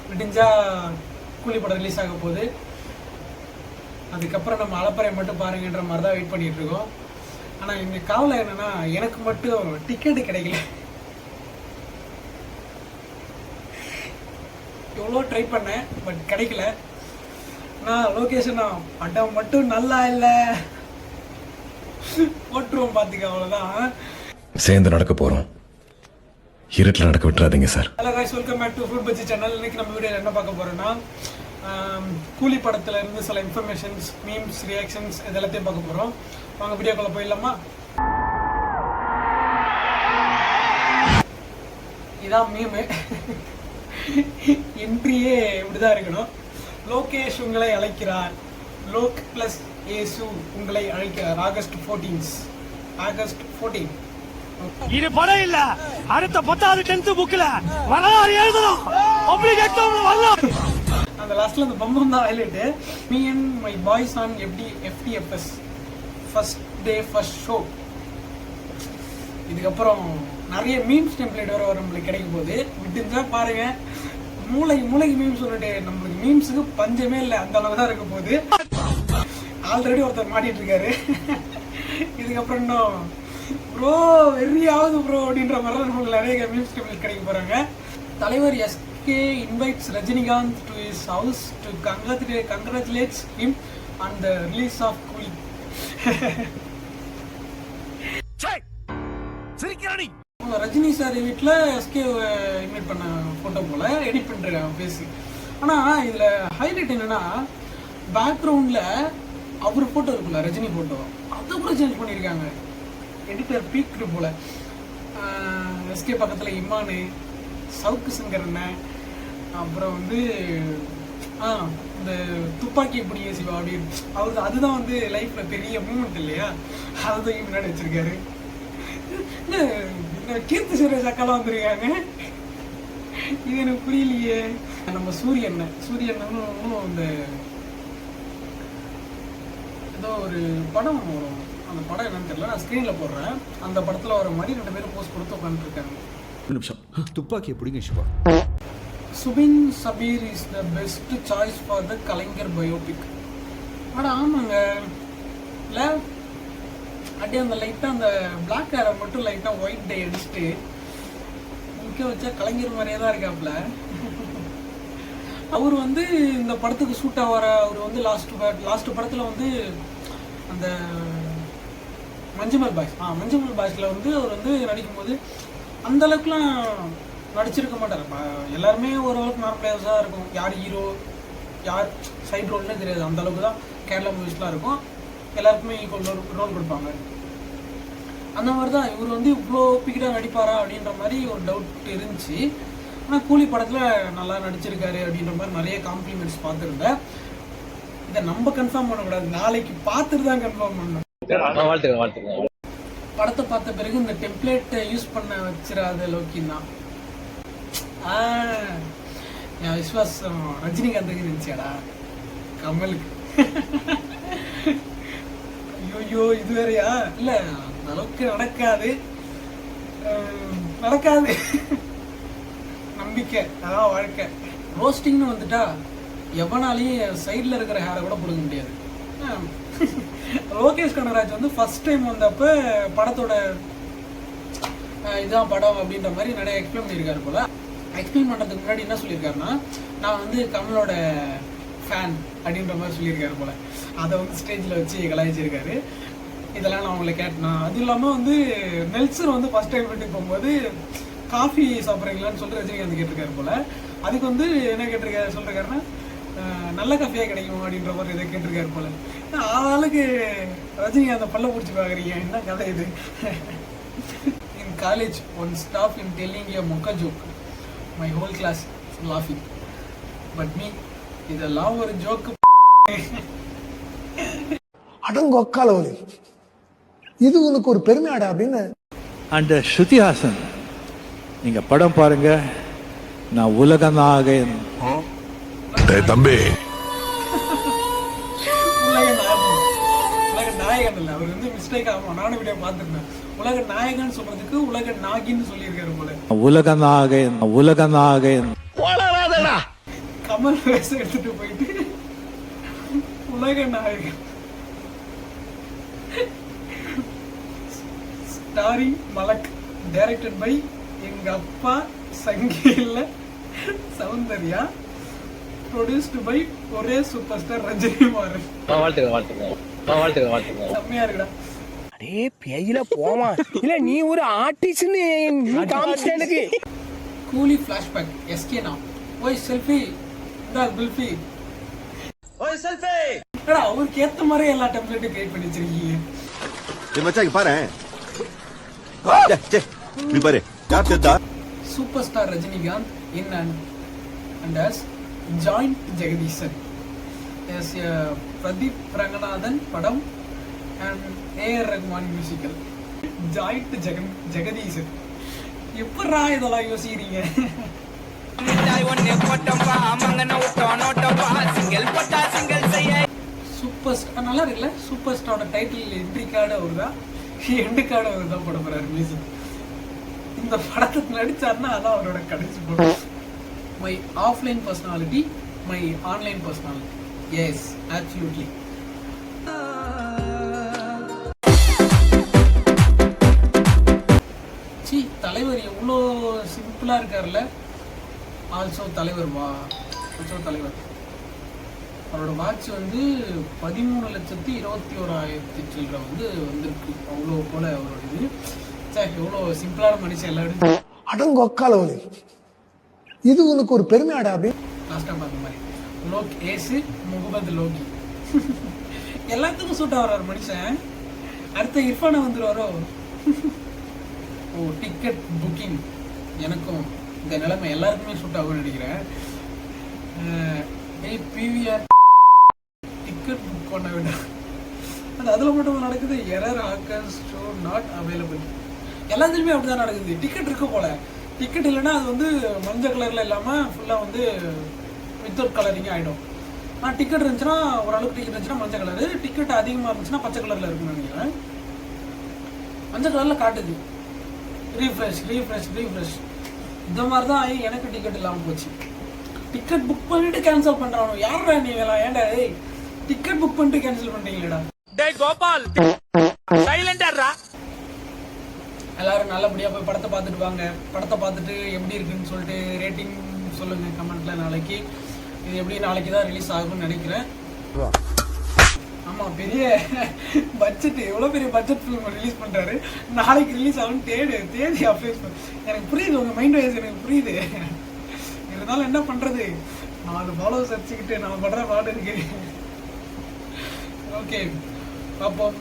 விடிஞ்சா கூலி படம் ரிலீஸ் ஆக போகுது. அதுக்கப்புறம் நம்ம அலப்பறை மட்டும் பாருங்கன்ற மாதிரி தான் வெயிட் பண்ணிட்டு இருக்கோம். ஆனால் இங்கே கவலை என்னன்னா, எனக்கு மட்டும் டிக்கெட்டு கிடைக்கல. எவ்வளோ ட்ரை பண்ணேன், பட் கிடைக்கல. நான் லொகேஷன் படம் மட்டும் நல்லா இல்லை, போட்டுருவோம் பார்த்துக்க, அவ்வளோதான். சேர்ந்து நடக்க போகிறோம், இருட்டில் நடக்க விட்டுறாதீங்க sir. Hello guys, welcome back to food budgie channel. இன்னைக்கு நம்ம வீடியோவில் என்ன பார்க்க போகிறோன்னா, கூலி படத்தில் இருந்து சில இன்ஃபர்மேஷன்ஸ், மீம்ஸ், ரியாக்ஷன்ஸ் இதெல்லாத்தையும் பார்க்க போகிறோம். வாங்க வீடியோக்குள்ளே போயிடலாமா? இதான் மீமு. என்ட்ரியே இப்படிதான் இருக்கணும். லோகேஷ் உங்களை அழைக்கிறார், லோக் பிளஸ் ஏசு உங்களை அழைக்கிறார். ஆகஸ்ட் 14. இது படம் இல்ல, அடுத்த 10வது 10th புக்ல வரலாறு எழுதணும். அப்படி கேட்டோம் வரலாம். அந்த லாஸ்ட்ல அந்த பம்பம் தான் highlight. Me and my boys on FTFS first day first show. இதுக்கப்புறம் நிறைய மீம்ஸ் டெம்ப்ளேட் வர நம்மளுக்கு கிடைக்கும் போது விட்டுஞ்சா பாருங்க. மூளைக்கு மீம்ஸ் சொல்லிட்டு நம்மளுக்கு மீம்ஸுக்கு பஞ்சமே இல்லை, அந்த அளவு தான் இருக்க போகுது. ஆல்ரெடி ஒருத்தர் மாட்டிட்டு இருக்காரு. இதுக்கப்புறம் இன்னும் ப்ரோ வெறியாவது ப்ரோ அப்படின்ற மாதிரி தான் நம்மளுக்கு நிறைய மீம்ஸ் டெம்ப்ளேட் கிடைக்க போறாங்க. தலைவர் SK invites Rajinikanth to his house to congratulates him on the release of Coolie. Rajini sir வீட்டில் SK இன்வைட் பண்ண போட்டோ போல எடிட் பண்ணிருக்காங்க பேசி. ஆனால் இதில் ஹைலைட் என்னன்னா, பேக்ரவுண்டில் அவர் போட்டோ இருக்குல்ல, ரஜினி போட்டோ, அதை கூட சேஞ்ச் பண்ணியிருக்காங்க. எடிட்டர் பீக்டு போல. SK பக்கத்தில் இமானு, சவுக்கு சங்கர் அண்ணன், அப்புறம் வந்து இந்த துப்பாக்கி பிடிங்க சிவா அப்படி அவர், அதுதான் வந்து லைஃப்ல பெரிய மூமெண்ட் இல்லையா, அதுதான் முன்னாடி வச்சிருக்காரு. கீர்த்தி சுரேஷ் அக்காலாம் வந்திருக்காங்க. இது எனக்கு புரியலையே. நம்ம சூரியன் இந்த ஏதோ ஒரு படம் வரும், அந்த படம் என்னன்னு தெரியல, நான் ஸ்க்ரீன்ல போடுறேன். அந்த படத்துல வர மாதிரி 2 பேரும் போஸ்ட் கொடுத்து உட்காந்துருக்காங்க. நிமிஷம், துப்பாக்கி எப்படிங்க Siva? Subin Sabir is the best choice for the Kalaignar biopic. ஆனால் ஆமாங்க, இல்லை அப்படியே அந்த லைட்டாக அந்த பிளாக் ஹேரை மட்டும் லைட்டாக ஒயிட் டை அடிச்சுட்டு முக்கிய வச்சா கலைஞர் மாதிரியே தான் இருக்காப்புல. அவர் வந்து இந்த படத்துக்கு சூட் ஆவார. அவர் வந்து லாஸ்ட் படத்தில் வந்து அந்த மஞ்சுமல் பாய்ஸ்ல வந்து அவர் வந்து நடிக்கும்போது அந்த அளவுக்குலாம் நடிச்சிருக்க மாட்டார். எல்லாருமே ஓரளவுக்கு நார்மலாக இருக்கும். யார் ஹீரோ யார் சைட் ரோல்னே தெரியாது, அந்த அளவுக்கு தான் கேரளா மூவிஸ்லாம் இருக்கும். எல்லாருக்குமே ஈக்குவல் ரோல் கொடுப்பாங்க. அந்த மாதிரி தான் இவர் வந்து இவ்வளோ பிக்கிட்டாக நடிப்பாரா அப்படின்ற மாதிரி ஒரு டவுட் இருந்துச்சு. ஆனால் கூலி படத்தில் நல்லா நடிச்சிருக்காரு அப்படின்ற மாதிரி நிறைய காம்ப்ளிமெண்ட்ஸ் பார்த்துருந்தேன். இதை நம்ம கன்ஃபார்ம் பண்ணக்கூடாது, நாளைக்கு பார்த்துட்டு தான் கன்ஃபார்ம் பண்ணணும். படத்தை பார்த்த பிறகு இந்த டெம்ப்ளேட்டை யூஸ் பண்ண வச்சிடாத லோக்கின் தான். என் விஸ்வாசம் ரஜினிகாந்துக்கு இருந்துச்சாடா, கமலுக்கு. ஐயோ இது வேறையா? இல்லை, அந்த அளவுக்கு நடக்காது. நம்பிக்கை அதான் வாழ்க்கை. ரோஸ்டிங்னு வந்துட்டா எவனாலையும் சைடில் இருக்கிற ஹேரை கூட பிடுங்க முடியாது. லோகேஷ் கனகராஜ் வந்து ஃபர்ஸ்ட் டைம் வந்தப்ப படத்தோட இதுதான் படம் அப்படின்ற மாதிரி நிறைய எக்ஸ்பிளைன் பண்ணியிருக்காரு போல. எக்ஸ்பிளைன் பண்ணுறதுக்கு முன்னாடி என்ன சொல்லியிருக்காருன்னா, நான் வந்து கமலோட ஃபேன் அப்படின்ற மாதிரி சொல்லியிருக்காரு போல. அதை வந்து ஸ்டேஜில் வச்சு கலாய்ச்சிருக்காரு. இதெல்லாம் நான் உங்களை கேட்டேன். அதுவும் இல்லாமல் வந்து நெல்சன் வந்து ஃபர்ஸ்ட் டைம் வீட்டுக்கு போகும்போது காஃபி சாப்பிட்றீங்களான்னு சொல்லிட்டு ரஜினிகாந்த் கேட்டிருக்காரு போல. அதுக்கு வந்து என்ன சொல்லிருக்காருன்னா, நல்ல காஃபியாக கிடைக்கும் அப்படின்ற மாதிரி இதை கேட்டிருக்காரு போல. ஆளுக்கு ரஜினிகாந்த் பல்ல பிடிச்சி பார்க்குறீங்க, என்ன கதை இது? In college one staff in telling a மொக்க ஜோக், மை ஹோல் கிளாஸ் லாஃபிங், பட் மீ இதெல்லாம் ஒரு ஜோக்கு. அடங்கொக்கால ஒரு இது உனக்கு ஒரு பெருமையாடா அப்படின்னு. அண்ட் ஸ்ருதிஹாசன், நீங்க படம் பாருங்க, நான் உலகநாயகன். தம்பி, உலக நாயகன் இல்லை, அவர் வந்து மிஸ்டேக் ஆகும். நானும் வீடியோ பார்த்துருந்தேன். உலக நாயகன் சொல்றதுக்கு உலக நாகின்னு சொல்லியிருக்காரு போல. உலகநாயகன் கமல் வேஷம் எடுத்துட்டு போயிட்டு உலக நாயகன் ஸ்டாரிங் மலக், டைரக்டட் பை எங்க அப்பா சங்கீல சௌந்தர்யா, ப்ரொடியூஸ்டு பை ஒரே சூப்பர் ஸ்டார் ரஜினி மாறன். செம்மையா இருக்குடா. அடே பேயில போமா இல்ல நீ ஒரு ஆர்டிஸ்ட்னு நீ காமிச்சிட்ட எனக்கு. கூலி ஃபிளாஷ்பேக் எஸ்கே நான் ஓய் செல்ஃபி இந்த குல்ஃபி ஓய் செல்ஃபி. எடா அவருக்கு ஏத்த மாதிரி எல்லா டெம்ப்ளேட்டும் கிரியேட் பண்ணி வச்சிருக்கீங்க. மச்சான் பாரு நீ பாரு யார் தெரிதா? Super star Rajinikanth in and as joint Jagadeesan as a Pradeep Ranganathan படம் and AR Rahman musical. Joint Jagadeesan. எப்படா இதெல்லாம் யோசிக்கிறீங்க? சூப்பர் ஸ்டார் நல்லா இருக்குல்ல? சூப்பர் ஸ்டாரோட டைட்டில் என்ட்ரி கார்டு அவர் தான், எண்டு கார்டு அவர் தான் போட போறாரு மியூசிக். இந்த படத்துக்கு நடிச்சாருன்னா அதான் அவரோட கடைசி படம். My offline personality, my online personality. Yes absolutely. C தலைவர் எவ்வளோ சிம்பிளா இருக்காருல்ல. ஆல்சோ தலைவர் தலைவர். அவரோட வாட்ச் வந்து 13,21,000 சில்லற வந்து வந்திருக்கு. அவ்வளோ போல அவரோட இது. எவ்வளோ சிம்பிளான மனுஷன் எல்லாரும். அடங்கொக்காலவனே, இது உனக்கு ஒரு பெருமையாடா? அப்படி லாஸ்ட் டைம் பார்த்த மாதிரி லோக் ஏசு முகமது லோகி எல்லாத்துக்கும் சூட் ஆகிறார் மனுஷன். அடுத்த இர்ஃபானை வந்துடுவாரோ? ஓ டிக்கெட் புக்கிங் எனக்கும் இந்த நிலைமை எல்லாருக்குமே சூட் ஆகும்னு நினைக்கிறேன். பிவிஆர் டிக்கெட் புக் பண்ண வேண்டாம். அது அதில் மட்டும் நடக்குது. Error occurs show not available. எல்லாத்துலேயுமே அப்படி தான் நடக்குது. டிக்கெட் இருக்க போல, டிக்கெட் இல்லைன்னா அது வந்து மஞ்சள் கலரில் இல்லாமல் ஃபுல்லாக வந்து வித்தவுட் கலரிங் ஆகிடும். ஆனால் டிக்கெட் இருந்துச்சுன்னா ஓரளவுக்கு டிக்கெட் இருந்துச்சுன்னா மஞ்சள் கலரு, டிக்கெட் அதிகமாக இருந்துச்சுன்னா பச்சை கலரில் இருக்குன்னு நினைக்கிறேன். மஞ்சள் கலரில் காட்டுது. ரீஃப்ரெஷ் இந்த மாதிரி தான் ஆகி எனக்கு டிக்கெட் இல்லாமல் போச்சு. டிக்கெட் புக் பண்ணிட்டு கேன்சல் பண்ணுறானோ யாரா நீங்களா? ஏன்டா டிக்கெட் புக் பண்ணிட்டு கேன்சல் பண்ணுறீங்களேடா? டேய் கோபால் சைலண்டர்ரா. எல்லாரும் நல்லபடியாக போய் படத்தை பார்த்துட்டு வாங்க. படத்தை பார்த்துட்டு எப்படி இருக்குன்னு சொல்லிட்டு ரேட்டிங் சொல்லுங்கள் கமெண்ட்ல. நாளைக்கு இது எப்படி நாளைக்கு தான் ரிலீஸ் ஆகும்னு நினைக்கிறேன். ஆமாம், பெரிய பட்ஜெட், எவ்வளோ பெரிய பட்ஜெட் ஃபிலிம் ரிலீஸ் பண்ணுறாரு. நாளைக்கு ரிலீஸ் ஆகும்னு தேதி அப்டேட் எனக்கு புரியுது. உங்கள் மைண்ட் வைஸ் எனக்கு புரியுது. இருந்தாலும் என்ன பண்ணுறது, 4 ஃபாலோவர்ஸ் வச்சுக்கிட்டு நம்ம படுற பாடு இருக்கு. ஓகே பார்ப்போம்.